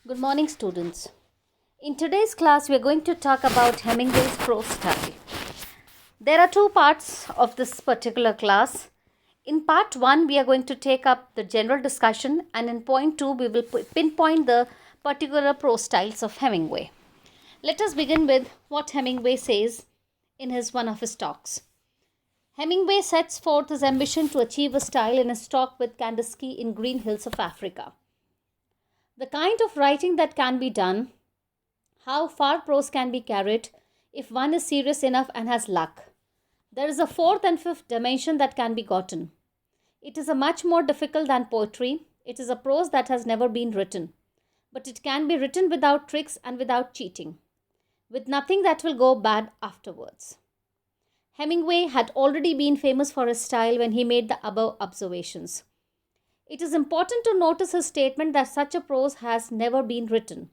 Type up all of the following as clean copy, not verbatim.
Good morning, students. In today's class, we are going to talk about Hemingway's prose style. There are two parts of this particular class. In part 1, we are going to take up the general discussion, and in point 2, we will pinpoint the particular prose styles of Hemingway. Let us begin with what Hemingway says in one of his talks. Hemingway sets forth his ambition to achieve a style in his talk with Kandinsky in Green Hills of Africa. The kind of writing that can be done, how far prose can be carried if one is serious enough and has luck. There is a fourth and fifth dimension that can be gotten. It is a much more difficult than poetry. It is a prose that has never been written. But it can be written without tricks and without cheating, with nothing that will go bad afterwards. Hemingway had already been famous for his style when he made the above observations. It is important to notice his statement that such a prose has never been written.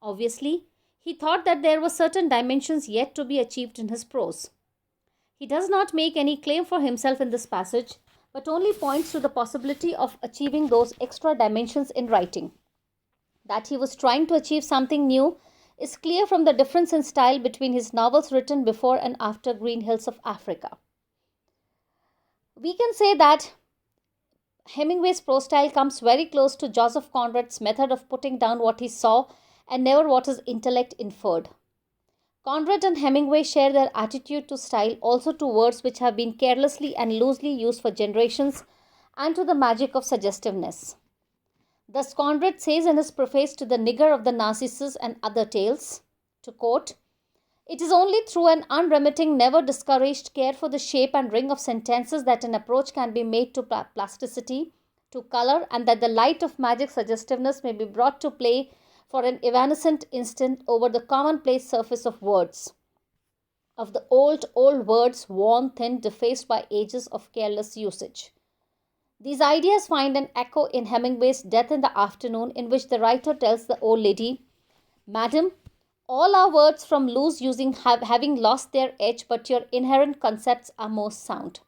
Obviously, he thought that there were certain dimensions yet to be achieved in his prose. He does not make any claim for himself in this passage, but only points to the possibility of achieving those extra dimensions in writing. That he was trying to achieve something new is clear from the difference in style between his novels written before and after Green Hills of Africa. We can say that Hemingway's prose style comes very close to Joseph Conrad's method of putting down what he saw and never what his intellect inferred. Conrad and Hemingway share their attitude to style also to words which have been carelessly and loosely used for generations and to the magic of suggestiveness. Thus Conrad says in his preface to The Nigger of the Narcissus and Other Tales, to quote, "It is only through an unremitting, never discouraged care for the shape and ring of sentences that an approach can be made to plasticity, to color, and that the light of magic suggestiveness may be brought to play for an evanescent instant over the commonplace surface of words, of the old words, worn, thin, defaced by ages of careless usage." These ideas find an echo in Hemingway's Death in the Afternoon, in which the writer tells the old lady, "Madam, all our words from loose using having lost their edge, but your inherent concepts are most sound."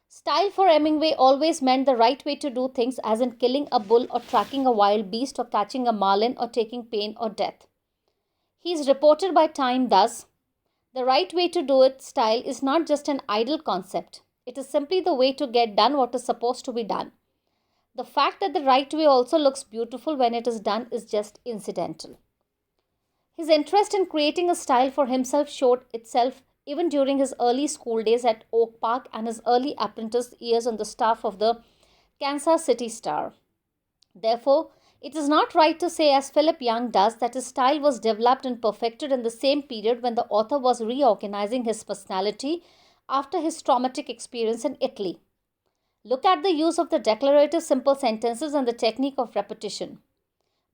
Style for Hemingway always meant the right way to do things, as in killing a bull or tracking a wild beast or catching a marlin or taking pain or death. He is reported by Time thus, "The right way to do it style is not just an idle concept. It is simply the way to get done what is supposed to be done. The fact that the right way also looks beautiful when it is done is just incidental." His interest in creating a style for himself showed itself even during his early school days at Oak Park and his early apprentice years on the staff of the Kansas City Star. Therefore, it is not right to say, as Philip Young does, that his style was developed and perfected in the same period when the author was reorganizing his personality after his traumatic experience in Italy. Look at the use of the declarative simple sentences and the technique of repetition,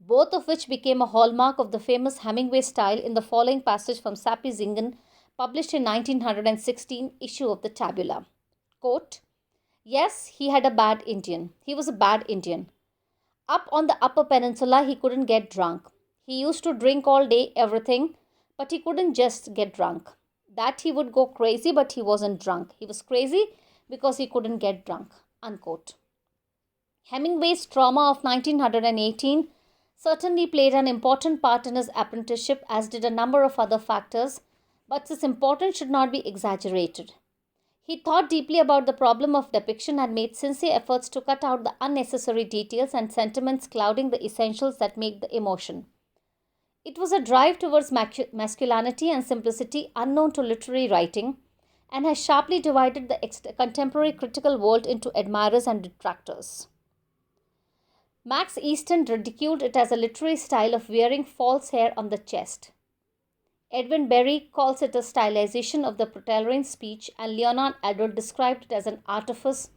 both of which became a hallmark of the famous Hemingway style in the following passage from Sappy Zingen, published in 1916 issue of the Tabula. Quote, "Yes, he had a bad Indian. He was a bad Indian. Up on the Upper Peninsula, he couldn't get drunk. He used to drink all day, everything, but he couldn't just get drunk. That he would go crazy, but he wasn't drunk. He was crazy because he couldn't get drunk." Unquote. Hemingway's trauma of 1918 certainly played an important part in his apprenticeship, as did a number of other factors, but its importance should not be exaggerated. He thought deeply about the problem of depiction and made sincere efforts to cut out the unnecessary details and sentiments clouding the essentials that make the emotion. It was a drive towards masculinity and simplicity unknown to literary writing, and has sharply divided the contemporary critical world into admirers and detractors. Max Easton ridiculed it as a literary style of wearing false hair on the chest. Edwin Berry calls it a stylization of the Proletarian speech, and Leonard Adler described it as an artifice,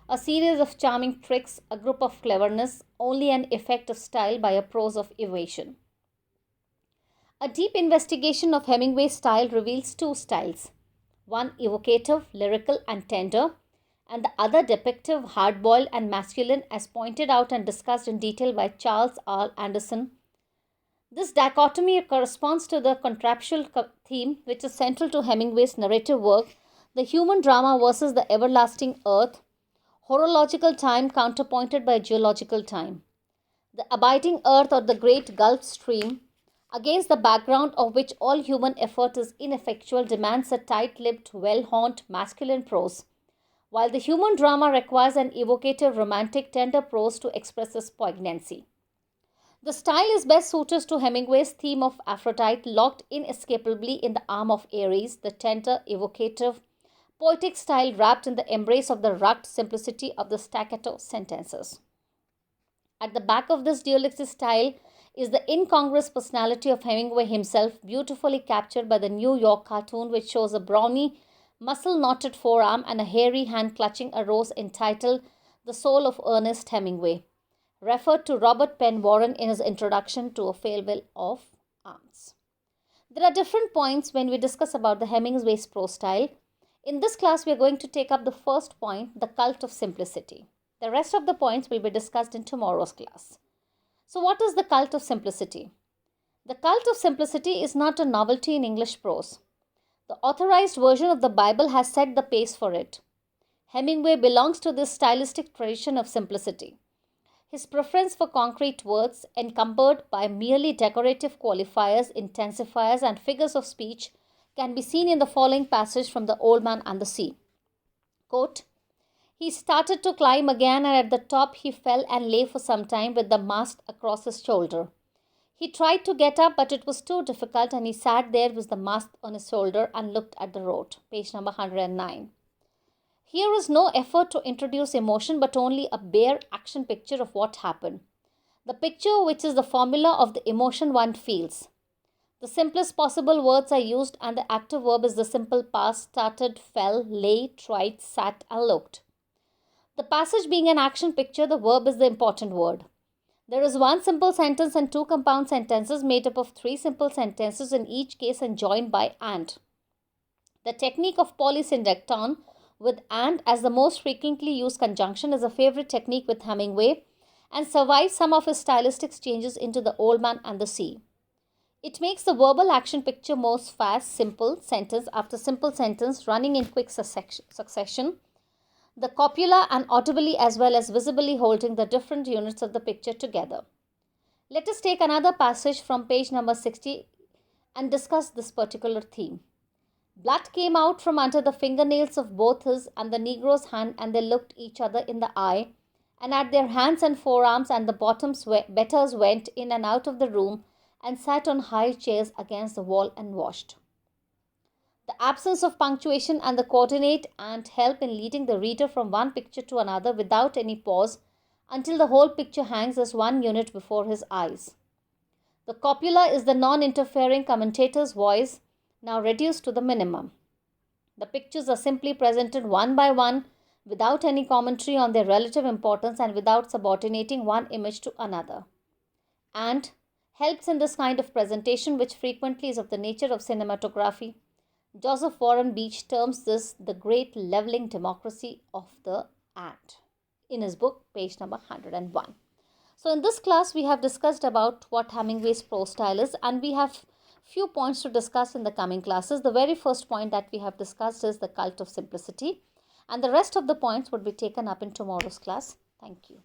a series of charming tricks, a group of cleverness, only an effect of style by a prose of evasion. A deep investigation of Hemingway's style reveals two styles, one evocative, lyrical, and tender, and the other depictive, hard-boiled, and masculine, as pointed out and discussed in detail by Charles R. Anderson. This dichotomy corresponds to the contraptual theme which is central to Hemingway's narrative work, the human drama versus the everlasting earth, horological time counterpointed by geological time. the abiding earth or the great Gulf Stream, against the background of which all human effort is ineffectual, demands a tight-lipped, well-honed masculine prose, while the human drama requires an evocative, romantic, tender prose to express its poignancy. The style is best suited to Hemingway's theme of Aphrodite locked inescapably in the arm of Ares, the tender, evocative, poetic style wrapped in the embrace of the rugged simplicity of the staccato sentences. At the back of this dualistic style is the incongruous personality of Hemingway himself, beautifully captured by the New York cartoon, which shows a brawny, muscle-knotted forearm and a hairy hand clutching a rose entitled The Soul of Ernest Hemingway, referred to Robert Penn Warren in his introduction to A Farewell of Arms. There are different points when we discuss about the Hemingway's prose style. In this class, we are going to take up the first point, the cult of simplicity. The rest of the points will be discussed in tomorrow's class. So what is the cult of simplicity? The cult of simplicity is not a novelty in English prose. The authorized version of the Bible has set the pace for it. Hemingway belongs to this stylistic tradition of simplicity. His preference for concrete words, encumbered by merely decorative qualifiers, intensifiers, and figures of speech, can be seen in the following passage from The Old Man and the Sea. Quote, "He started to climb again, and at the top he fell and lay for some time with the mast across his shoulder. He tried to get up, but it was too difficult, and he sat there with the mast on his shoulder and looked at the road." Page number 109. Here is no effort to introduce emotion, but only a bare action picture of what happened. The picture which is the formula of the emotion one feels. The simplest possible words are used, and the active verb is the simple past: started, fell, lay, tried, sat, and looked. The passage being an action picture, the verb is the important word. There is one simple sentence and two compound sentences made up of three simple sentences in each case and joined by and. The technique of polysyndacton with and as the most frequently used conjunction is a favorite technique with Hemingway and survives some of his stylistic changes into The Old Man and the Sea. It makes the verbal action picture most fast, simple, sentence after simple sentence running in quick succession, the copula and audibly as well as visibly holding the different units of the picture together. Let us take another passage from page number 60 and discuss this particular theme. Blood came out from under the fingernails of both his and the Negro's hand, and they looked each other in the eye, and at their hands and forearms and the bottoms betters went in and out of the room and sat on high chairs against the wall and washed. The absence of punctuation and the coordinate and help in leading the reader from one picture to another without any pause until the whole picture hangs as one unit before his eyes. The copula is the non-interfering commentator's voice, now reduced to the minimum. The pictures are simply presented one by one without any commentary on their relative importance and without subordinating one image to another. And helps in this kind of presentation, which frequently is of the nature of cinematography. Joseph Warren Beach terms this the great leveling democracy of the and in his book, page number 101. So in this class, we have discussed about what Hemingway's prose style is, and we have few points to discuss in the coming classes. The very first point that we have discussed is the cult of simplicity, and the rest of the points would be taken up in tomorrow's class. Thank you.